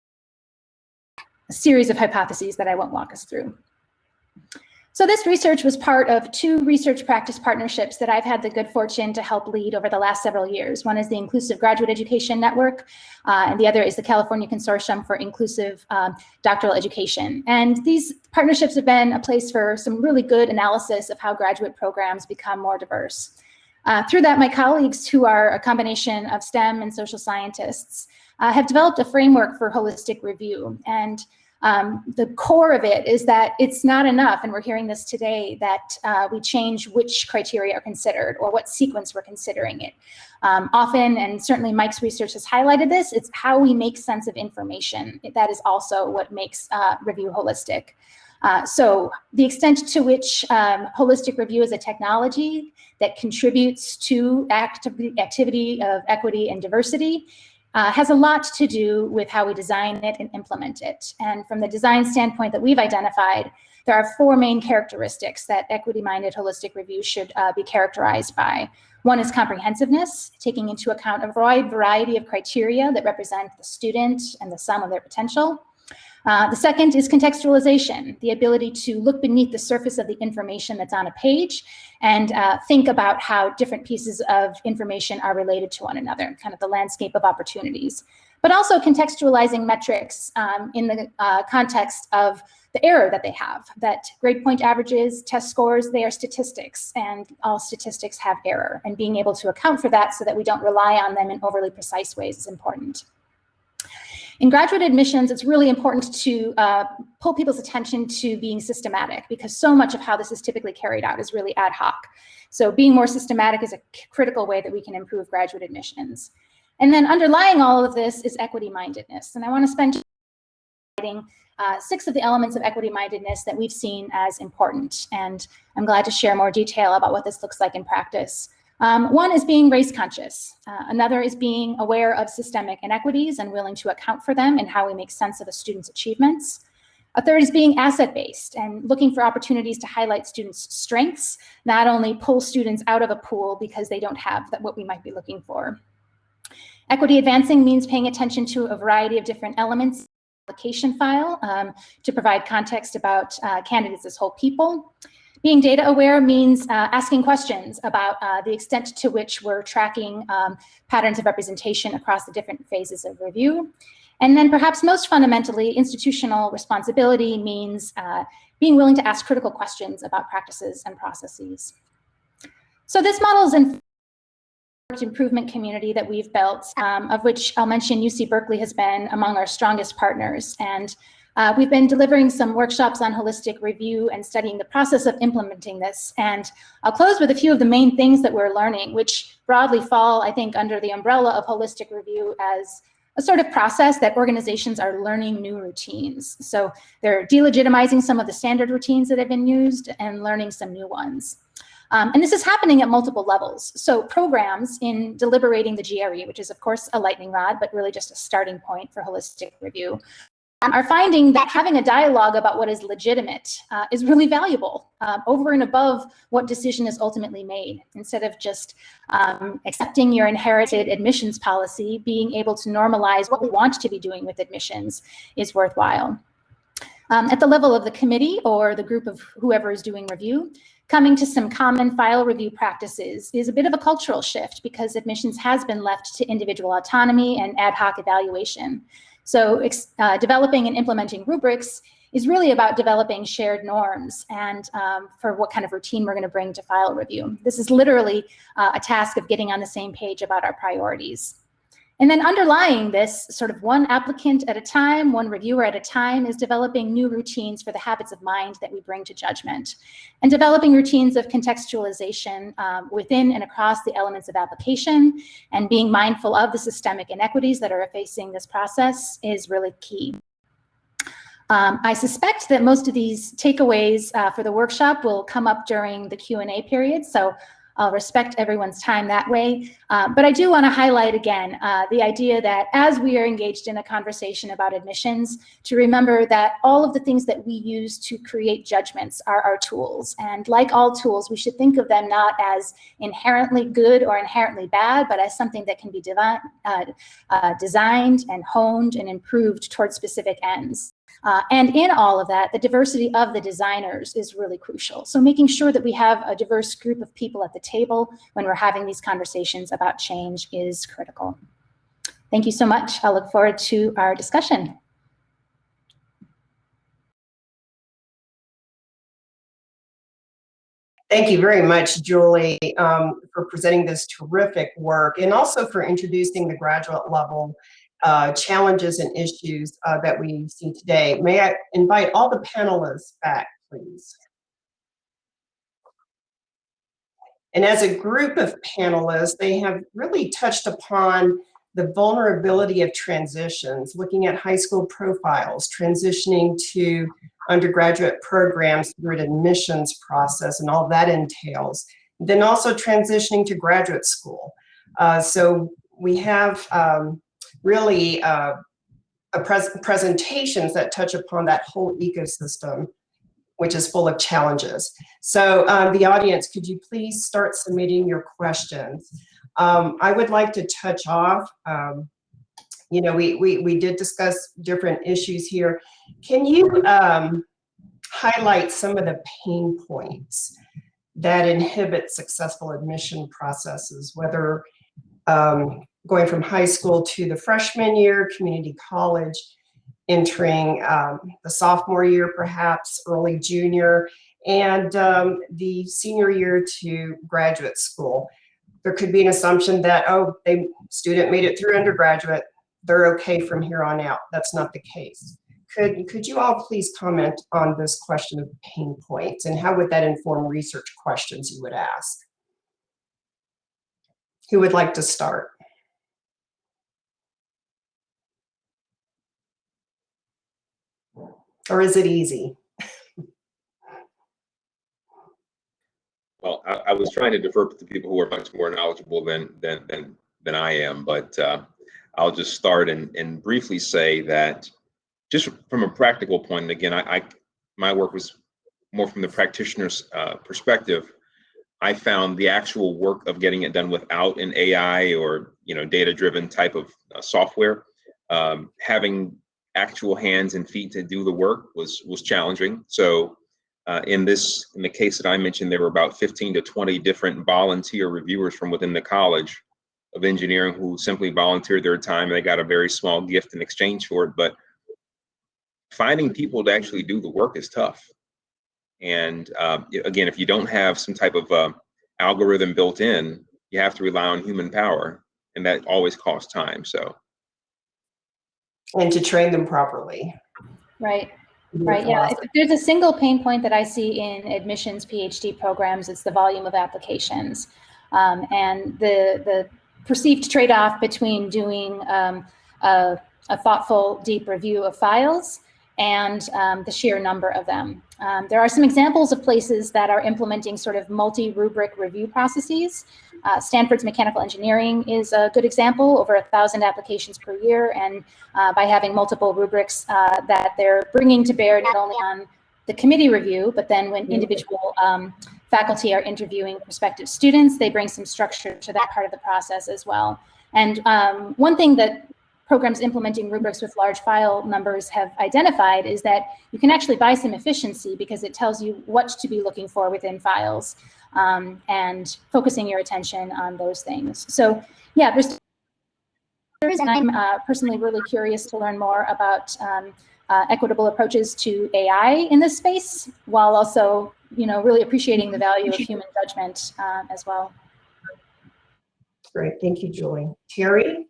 A series of hypotheses that I won't walk us through. So this research was part of 2 research practice partnerships that I've had the good fortune to help lead over the last several years. One is the Inclusive Graduate Education Network, and the other is the California Consortium for Inclusive Doctoral Education. And these partnerships have been a place for some really good analysis of how graduate programs become more diverse. Through that, my colleagues, who are a combination of STEM and social scientists, have developed a framework for holistic review. And the core of it is that it's not enough, and we're hearing this today, that we change which criteria are considered or what sequence we're considering it. Often, and certainly Mike's research has highlighted this, it's how we make sense of information. That is also what makes review holistic. So the extent to which holistic review is a technology that contributes to activity of equity and diversity has a lot to do with how we design it and implement it. And from the design standpoint that we've identified, there are 4 main characteristics that equity-minded holistic review should be characterized by. One is comprehensiveness, taking into account a wide variety of criteria that represent the student and the sum of their potential. The second is contextualization, the ability to look beneath the surface of the information that's on a page and think about how different pieces of information are related to one another, kind of the landscape of opportunities. But also contextualizing metrics in the context of the error that they have, that grade point averages, test scores, they are statistics, and all statistics have error. And being able to account for that so that we don't rely on them in overly precise ways is important. In graduate admissions, it's really important to pull people's attention to being systematic, because so much of how this is typically carried out is really ad hoc. So being more systematic is a critical way that we can improve graduate admissions. And then underlying all of this is equity-mindedness. And I want to spend highlighting 6 of the elements of equity-mindedness that we've seen as important. And I'm glad to share more detail about what this looks like in practice. One is being race conscious. Another is being aware of systemic inequities and willing to account for them and how we make sense of a student's achievements. A third is being asset-based and looking for opportunities to highlight students' strengths, not only pull students out of a pool because they don't have what we might be looking for. Equity advancing means paying attention to a variety of different elements in the application file to provide context about candidates as whole people. Being data aware means asking questions about the extent to which we're tracking patterns of representation across the different phases of review. And then perhaps most fundamentally, institutional responsibility means being willing to ask critical questions about practices and processes. So this model is an improvement community that we've built, of which I'll mention UC Berkeley has been among our strongest partners. And we've been delivering some workshops on holistic review and studying the process of implementing this. And I'll close with a few of the main things that we're learning, which broadly fall, I think, under the umbrella of holistic review as a sort of process that organizations are learning new routines. So they're delegitimizing some of the standard routines that have been used and learning some new ones. And this is happening at multiple levels. So programs in deliberating the GRE, which is of course a lightning rod, but really just a starting point for holistic review, are finding that having a dialogue about what is legitimate is really valuable over and above what decision is ultimately made. Instead of just accepting your inherited admissions policy, being able to normalize what we want to be doing with admissions is worthwhile. At the level of the committee or the group of whoever is doing review, coming to some common file review practices is a bit of a cultural shift because admissions has been left to individual autonomy and ad hoc evaluation. So developing and implementing rubrics is really about developing shared norms and for what kind of routine we're going to bring to file review. This is literally a task of getting on the same page about our priorities. And then underlying this, sort of one applicant at a time, one reviewer at a time, is developing new routines for the habits of mind that we bring to judgment, and developing routines of contextualization within and across the elements of application, and being mindful of the systemic inequities that are facing this process is really key. I suspect that most of these takeaways for the workshop will come up during the Q&A period, so I'll respect everyone's time that way. But I do want to highlight again the idea that as we are engaged in a conversation about admissions, to remember that all of the things that we use to create judgments are our tools. And like all tools, we should think of them not as inherently good or inherently bad, but as something that can be designed and honed and improved towards specific ends. And in all of that, the diversity of the designers is really crucial. So making sure that we have a diverse group of people at the table when we're having these conversations about change is critical. Thank you so much. I'll look forward to our discussion. Thank you very much, Julie, for presenting this terrific work, and also for introducing the graduate level challenges and issues that we see today. May I invite all the panelists back, please? And as a group of panelists, they have really touched upon the vulnerability of transitions, looking at high school profiles, transitioning to undergraduate programs through an admissions process and all that entails. Then also transitioning to graduate school. So we have really presentations that touch upon that whole ecosystem, which is full of challenges. So the audience, could you please start submitting your questions? I would like to touch off, you know, we did discuss different issues here. Can you highlight some of the pain points that inhibit successful admission processes, whether going from high school to the freshman year, community college, entering the sophomore year, perhaps early junior, and the senior year to graduate school? There could be an assumption that, oh, student made it through undergraduate, they're okay from here on out. That's not the case. Could you all please comment on this question of pain points, and how would that inform research questions you would ask? Who would like to start? Or is it easy? Well, I was trying to defer to people who are much more knowledgeable than I am, but I'll just start and briefly say that just from a practical point, and again, my work was more from the practitioner's perspective. I found the actual work of getting it done without an AI or data-driven type of software, having actual hands and feet to do the work was challenging. So in the case that I mentioned, there were about 15 to 20 different volunteer reviewers from within the College of Engineering who simply volunteered their time. They got a very small gift in exchange for it, but finding people to actually do the work is tough. And again, if you don't have some type of algorithm built in, you have to rely on human power, and that always costs time. So. And to train them properly. Right. Right. Yeah. If there's a single pain point that I see in admissions PhD programs, it's the volume of applications, and the perceived trade-off between doing a thoughtful, deep review of files and the sheer number of them. There are some examples of places that are implementing sort of multi-rubric review processes. Stanford's mechanical engineering is a good example, over 1,000 applications per year, and by having multiple rubrics that they're bringing to bear not only on the committee review, but then when individual faculty are interviewing prospective students, they bring some structure to that part of the process as well. And one thing that programs implementing rubrics with large file numbers have identified is that you can actually buy some efficiency because it tells you what to be looking for within files and focusing your attention on those things. So yeah, and I'm personally really curious to learn more about equitable approaches to AI in this space, while also, really appreciating the value of human judgment as well. Great, thank you, Julie. Terry?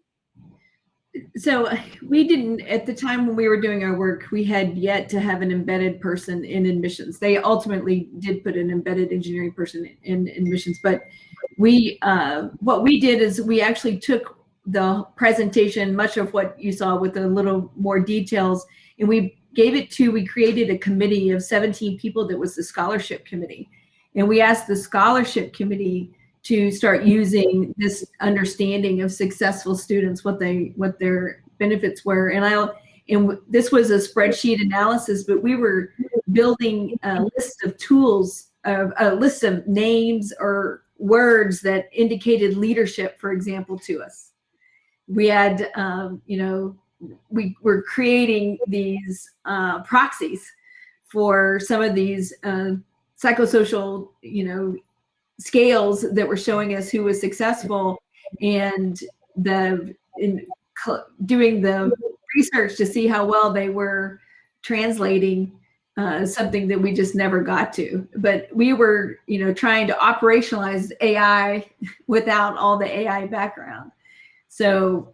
So we didn't, at the time when we were doing our work, we had yet to have an embedded person in admissions. They ultimately did put an embedded engineering person in admissions, but we, what we did is we actually took the presentation, much of what you saw with a little more details, and we created a committee of 17 people that was the scholarship committee. And we asked the scholarship committee to start using this understanding of successful students, what their benefits were. And this was a spreadsheet analysis, but we were building a list of tools, a list of names or words that indicated leadership, for example, to us. We had, we were creating these proxies for some of these psychosocial, scales that were showing us who was successful, and doing the research to see how well they were translating something that we just never got to. But we were, trying to operationalize AI without all the AI background. So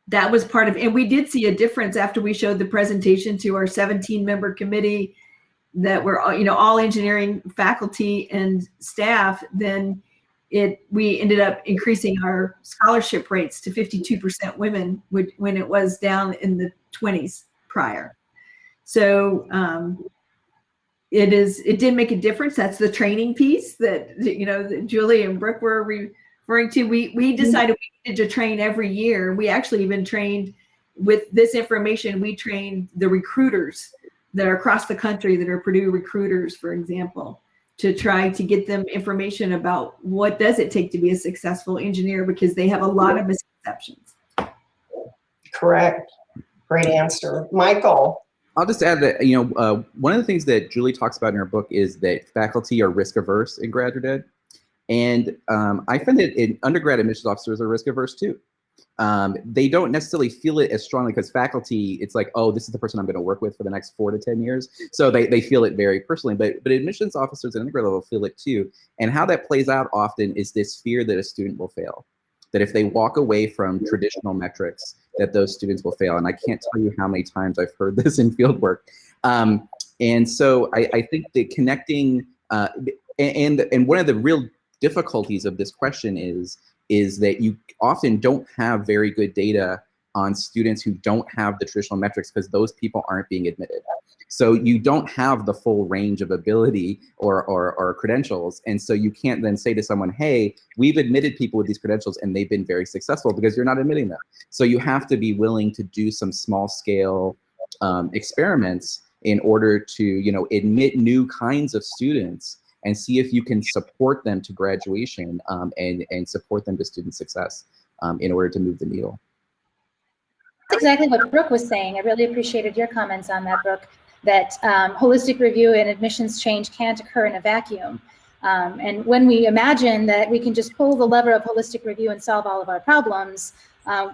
that was part of, and we did see a difference after we showed the presentation to our 17-member committee that were, all engineering faculty and staff. Then we ended up increasing our scholarship rates to 52% women when it was down in the 20s prior. So it did make a difference. That's the training piece that, that Julie and Brooke were referring to. We decided we needed to train every year. We actually even trained with this information. We trained the recruiters that are across the country that are Purdue recruiters, for example, to try to get them information about what does it take to be a successful engineer, because they have a lot of misconceptions. Correct. Great answer. Michael? I'll just add that, one of the things that Julie talks about in her book is that faculty are risk averse in graduate ed. And I find that in undergrad admissions officers are risk averse too. They don't necessarily feel it as strongly because faculty, it's like, oh, this is the person I'm going to work with for the next 4 to 10 years. So they feel it very personally, but admissions officers at undergrad level feel it too. And how that plays out often is this fear that a student will fail, that if they walk away from traditional metrics, that those students will fail. And I can't tell you how many times I've heard this in field work. And so I think that connecting, and one of the real difficulties of this question is that you often don't have very good data on students who don't have the traditional metrics because those people aren't being admitted. So you don't have the full range of ability or credentials. And so you can't then say to someone, hey, we've admitted people with these credentials and they've been very successful, because you're not admitting them. So you have to be willing to do some small scale experiments in order to, admit new kinds of students and see if you can support them to graduation and support them to student success in order to move the needle. That's exactly what Brooke was saying. I really appreciated your comments on that, Brooke, that holistic review and admissions change can't occur in a vacuum. And when we imagine that we can just pull the lever of holistic review and solve all of our problems,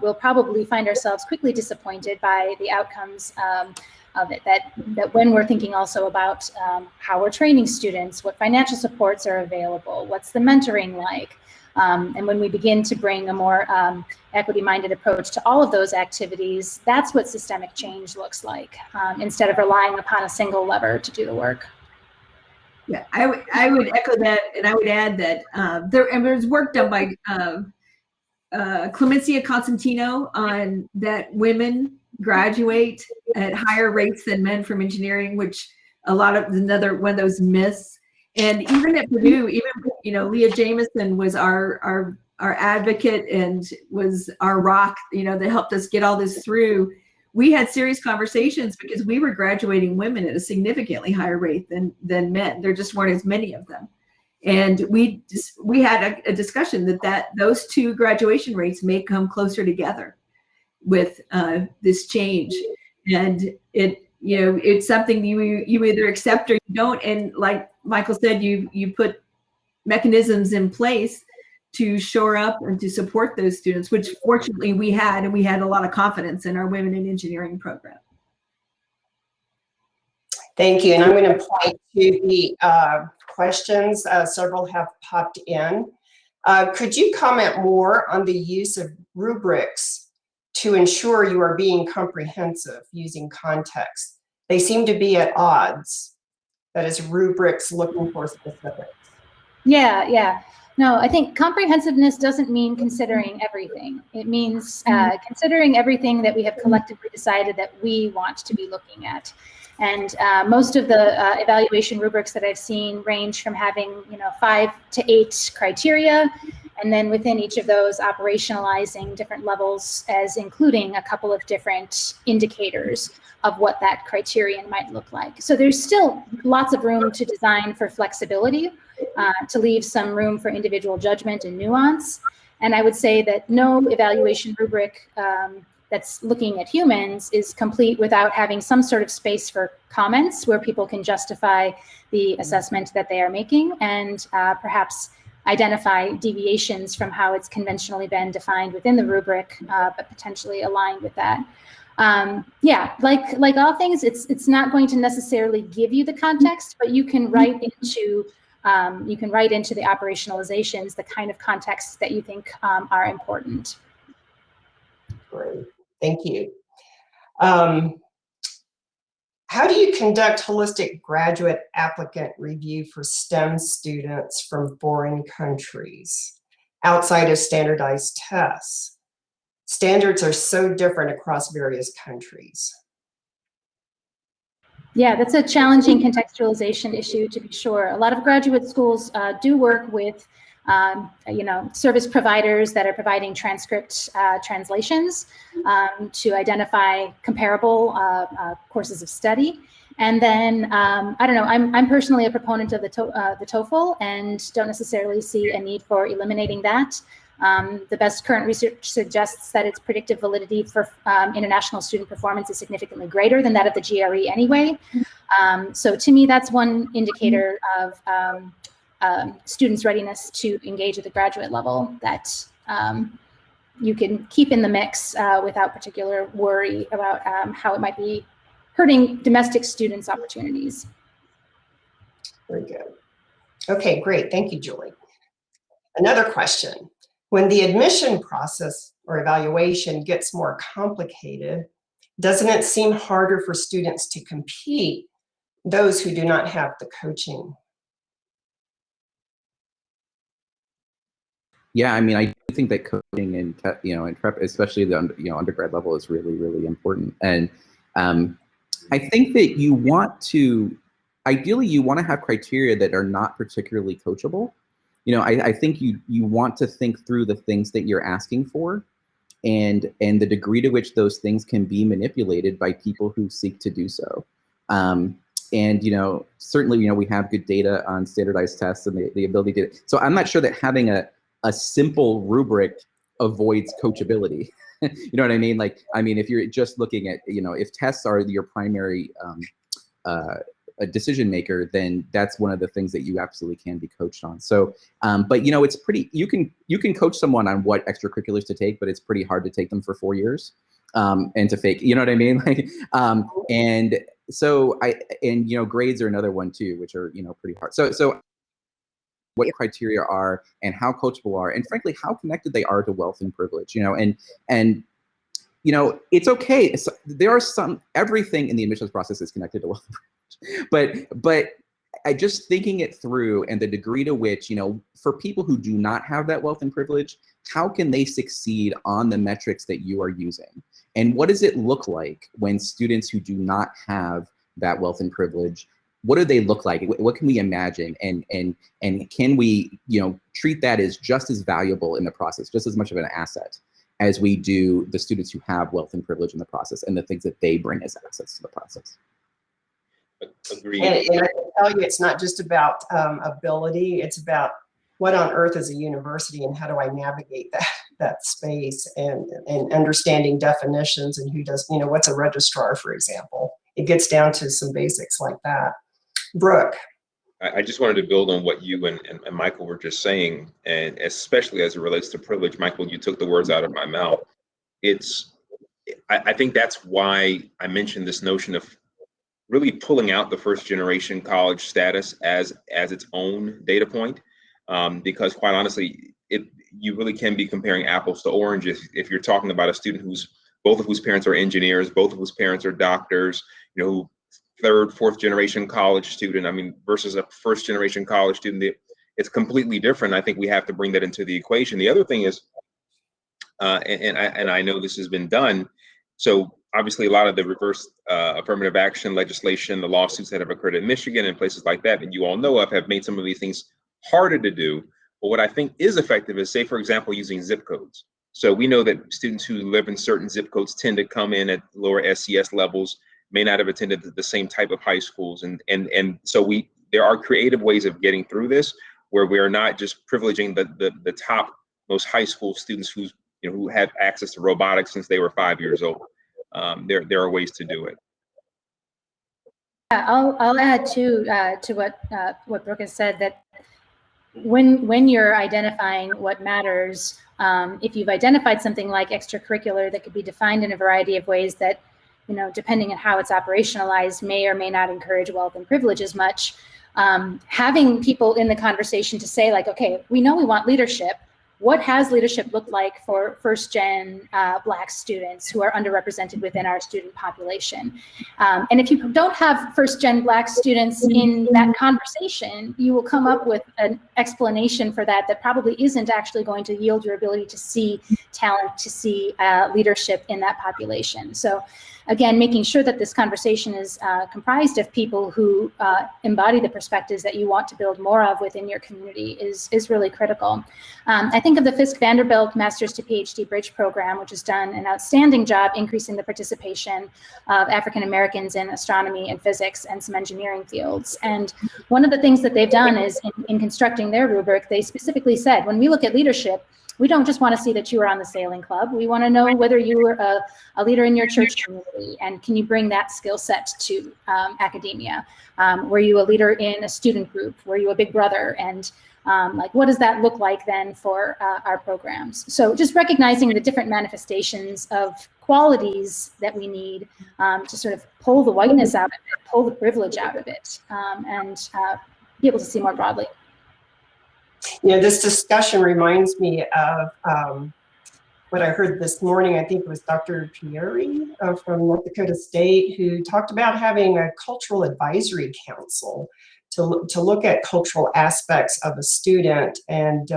we'll probably find ourselves quickly disappointed by the outcomes of it, that when we're thinking also about how we're training students, what financial supports are available, what's the mentoring like, and when we begin to bring a more equity-minded approach to all of those activities, that's what systemic change looks like, instead of relying upon a single lever to do the work. Yeah, I would echo that, and I would add that there's work done by Clemencia Constantino on that women graduate at higher rates than men from engineering, which a lot of another one of those myths. And even at Purdue, Leah Jamison was our advocate and was our rock, that helped us get all this through. We had serious conversations because we were graduating women at a significantly higher rate than men. There just weren't as many of them. And we had a discussion that those two graduation rates may come closer together with this change. And it's something you either accept or you don't. And like Michael said, you put mechanisms in place to shore up and to support those students, which fortunately we had, and we had a lot of confidence in our Women in Engineering program. Thank you. And I'm going to point to the questions. Several have popped in. Could you comment more on the use of rubrics to ensure you are being comprehensive using context? They seem to be at odds. That is, rubrics looking for specifics. Yeah. No, I think comprehensiveness doesn't mean considering everything. It means considering everything that we have collectively decided that we want to be looking at. And most of the evaluation rubrics that I've seen range from having 5 to 8 criteria, and then within each of those operationalizing different levels as including a couple of different indicators of what that criterion might look like. So there's still lots of room to design for flexibility, to leave some room for individual judgment and nuance. And I would say that no evaluation rubric that's looking at humans is complete without having some sort of space for comments where people can justify the assessment that they are making and perhaps identify deviations from how it's conventionally been defined within the rubric, but potentially aligned with that. Yeah, like all things, it's not going to necessarily give you the context, but you can write into the operationalizations the kind of contexts that you think are important. Great, thank you. How do you conduct holistic graduate applicant review for STEM students from foreign countries outside of standardized tests? Standards are so different across various countries. Yeah, that's a challenging contextualization issue, to be sure. A lot of graduate schools do work with service providers that are providing transcript translations to identify comparable courses of study. And then, I don't know, I'm personally a proponent of the TOEFL and don't necessarily see a need for eliminating that. The best current research suggests that its predictive validity for international student performance is significantly greater than that of the GRE anyway. So to me, that's one indicator of students' readiness to engage at the graduate level that you can keep in the mix without particular worry about how it might be hurting domestic students' opportunities. Very good. Okay, great. Thank you, Julie. Another question. When the admission process or evaluation gets more complicated, doesn't it seem harder for students to compete, those who do not have the coaching? Yeah, I mean, I think that coaching and and prep, especially the undergrad level, is really, really important. And I think that you want to, ideally, you want to have criteria that are not particularly coachable. I think you want to think through the things that you're asking for, and the degree to which those things can be manipulated by people who seek to do so. And certainly, we have good data on standardized tests and the ability to. So I'm not sure that having a simple rubric avoids coachability. You know what I mean? Like, if you're just looking at, if tests are your primary a decision maker, then that's one of the things that you absolutely can be coached on. So, but it's pretty, you can coach someone on what extracurriculars to take, but it's pretty hard to take them for 4 years and to fake, you know what I mean? Like, and so grades are another one too, which are, pretty hard. So what criteria are and how coachable are, and frankly, how connected they are to wealth and privilege, and it's okay. There are everything in the admissions process is connected to wealth and privilege, but I just thinking it through and the degree to which, for people who do not have that wealth and privilege, how can they succeed on the metrics that you are using? And what does it look like when students who do not have that wealth and privilege, what do they look like? What can we imagine? And can we, treat that as just as valuable in the process, just as much of an asset as we do the students who have wealth and privilege in the process and the things that they bring as assets to the process? Agreed. And I can tell you, it's not just about ability, it's about what on earth is a university and how do I navigate that space, and understanding definitions and who does, what's a registrar, for example. It gets down to some basics like that. Brooke. I just wanted to build on what you and Michael were just saying, and especially as it relates to privilege. Michael, you took the words out of my mouth. I think that's why I mentioned this notion of really pulling out the first generation college status as its own data point, because quite honestly, you really can be comparing apples to oranges if you're talking about a student both of whose parents are engineers, both of whose parents are doctors, you know, third, fourth generation college student, I mean, versus a first generation college student. It's completely different. I think we have to bring that into the equation. The other thing is, and I know this has been done, so obviously a lot of the reverse affirmative action legislation, the lawsuits that have occurred in Michigan and places like that you all know of, have made some of these things harder to do. But what I think is effective is, say, for example, using zip codes. So we know that students who live in certain zip codes tend to come in at lower SES levels, may not have attended the same type of high schools. And so there are creative ways of getting through this, where we are not just privileging the top most high school students who have access to robotics since they were 5 years old. There are ways to do it. Yeah, I'll add to what Brooke has said, that when you're identifying what matters, if you've identified something like extracurricular that could be defined in a variety of ways that, you know, depending on how it's operationalized, may or may not encourage wealth and privilege as much, having people in the conversation to say, like, okay, we know we want leadership. What has leadership looked like for first-gen Black students who are underrepresented within our student population? And if you don't have first-gen Black students in that conversation, you will come up with an explanation for that probably isn't actually going to yield your ability to see talent, to see leadership in that population. So again, making sure that this conversation is comprised of people who embody the perspectives that you want to build more of within your community is really critical. I think of the Fisk-Vanderbilt Master's to PhD Bridge program, which has done an outstanding job increasing the participation of African Americans in astronomy and physics and some engineering fields. And one of the things that they've done is in constructing their rubric, they specifically said, when we look at leadership, we don't just want to see that you were on the sailing club. We want to know whether you were a leader in your church community, and can you bring that skill set to academia? Were you a leader in a student group? Were you a big brother? And like, what does that look like then for our programs? So just recognizing the different manifestations of qualities that we need to sort of pull the whiteness out of it, pull the privilege out of it, and be able to see more broadly. You know, this discussion reminds me of what I heard this morning. I think it was Dr. Pieri from North Dakota State, who talked about having a cultural advisory council to look at cultural aspects of a student and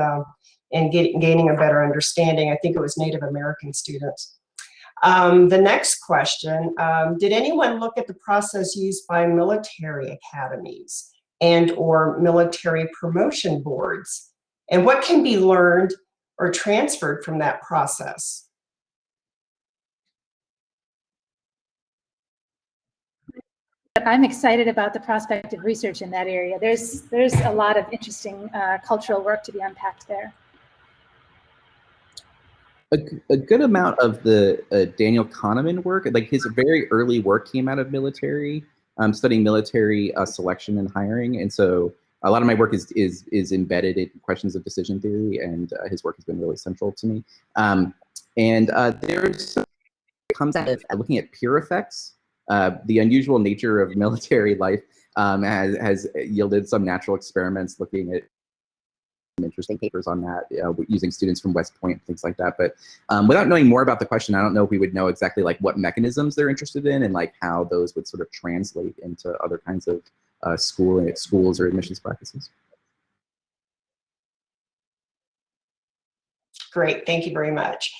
gaining a better understanding. I think it was Native American students. The next question, did anyone look at the process used by military academies and or military promotion boards, and what can be learned or transferred from that process? I'm excited about the prospect of research in that area. There's a lot of interesting cultural work to be unpacked there. A good amount of the Daniel Kahneman work, like his very early work, came out of military, studying military selection and hiring, and so a lot of my work is embedded in questions of decision theory, and his work has been really central to me. There's comes out of looking at peer effects. The unusual nature of military life has yielded some natural experiments looking at interesting papers on that, using students from West Point, things like that. But without knowing more about the question, I don't know if we would know exactly like what mechanisms they're interested in and like how those would sort of translate into other kinds of schools or admissions practices. Great, thank you very much.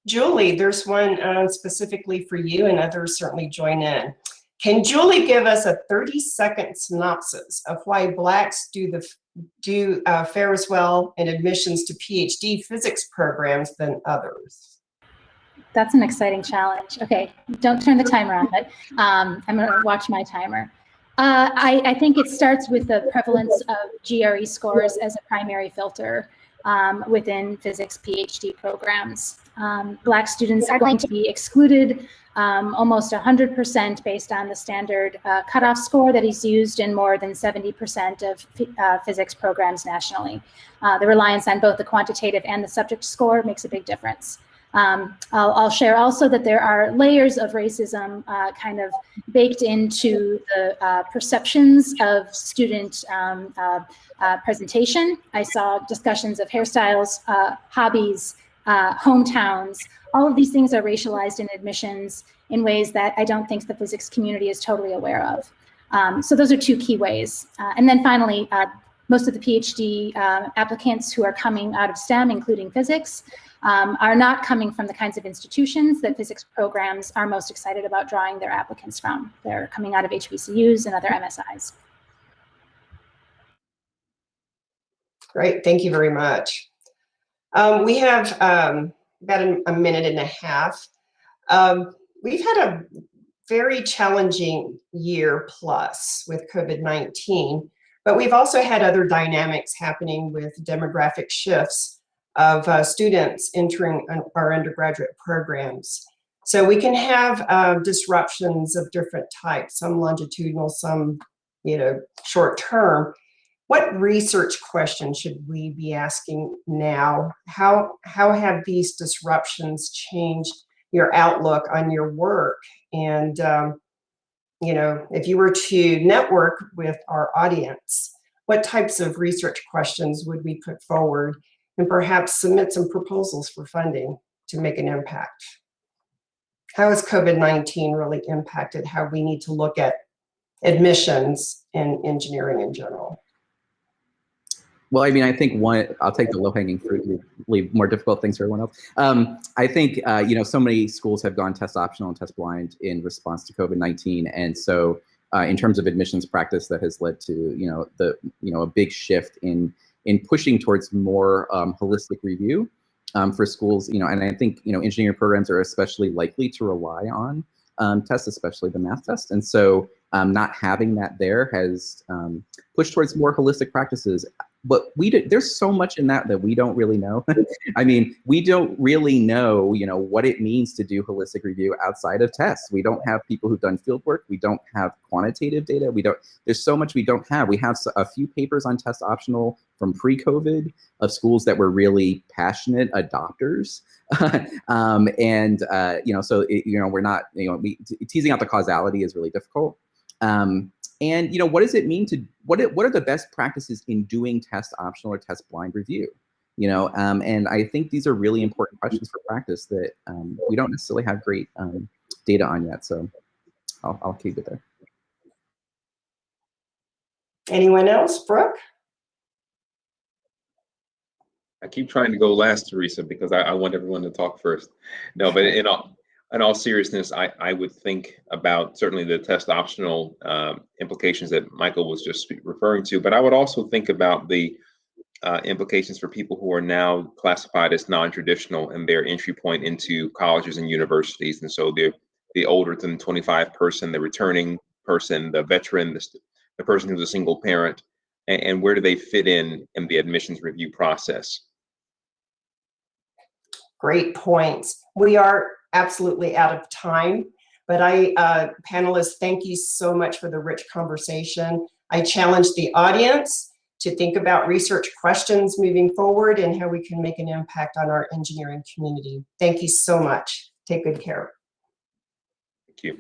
Julie, there's one specifically for you, and others certainly join in. Can Julie give us a 30-second synopsis of why Blacks do fare as well in admissions to PhD physics programs than others? That's an exciting challenge. Okay, don't turn the timer on, but I'm going to watch my timer. I think it starts with the prevalence of GRE scores as a primary filter within physics PhD programs. Black students are going to be excluded almost 100% based on the standard cutoff score that is used in more than 70% of physics programs nationally. The reliance on both the quantitative and the subject score makes a big difference. I'll share also that there are layers of racism kind of baked into the perceptions of student presentation. I saw discussions of hairstyles, hobbies, hometowns. All of these things are racialized in admissions in ways that I don't think the physics community is totally aware of. So those are two key ways. And then finally, most of the PhD applicants who are coming out of STEM, including physics, are not coming from the kinds of institutions that physics programs are most excited about drawing their applicants from. They're coming out of HBCUs and other MSIs. Great, thank you very much. We have about a minute and a half. We've had a very challenging year plus with COVID-19, but we've also had other dynamics happening with demographic shifts of students entering our undergraduate programs. So we can have disruptions of different types, some longitudinal, some short term. What research questions should we be asking now? How have these disruptions changed your outlook on your work? And if you were to network with our audience, what types of research questions would we put forward, and perhaps submit some proposals for funding to make an impact? How has COVID-19 really impacted how we need to look at admissions in engineering in general? Well, I mean, I think I'll take the low-hanging fruit and leave more difficult things for everyone else. I think, so many schools have gone test optional and test blind in response to COVID-19. And so in terms of admissions practice, that has led to, a big shift in pushing towards more holistic review for schools, and I think, engineering programs are especially likely to rely on tests, especially the math test. And so not having that there has pushed towards more holistic practices. But there's so much in that we don't really know. I mean, we don't really know, what it means to do holistic review outside of tests. We don't have people who've done field work. We don't have quantitative data. There's so much we don't have. We have a few papers on test optional from pre-COVID of schools that were really passionate adopters. We're not, teasing out the causality is really difficult. And what does it mean what are the best practices in doing test optional or test blind review? And I think these are really important questions for practice that we don't necessarily have great data on yet. So I'll keep it there. Anyone else, Brooke? I keep trying to go last, Teresa, because I want everyone to talk first. No, but in all seriousness, I would think about certainly the test optional implications that Michael was just referring to, but I would also think about the implications for people who are now classified as non-traditional and their entry point into colleges and universities. And so the older than 25 person, the returning person, the veteran, the person who's a single parent, and where do they fit in the admissions review process? Great points. We are absolutely out of time, but panelists, thank you so much for the rich conversation. I challenge the audience to think about research questions moving forward and how we can make an impact on our engineering community. Thank you so much. Take good care. Thank you.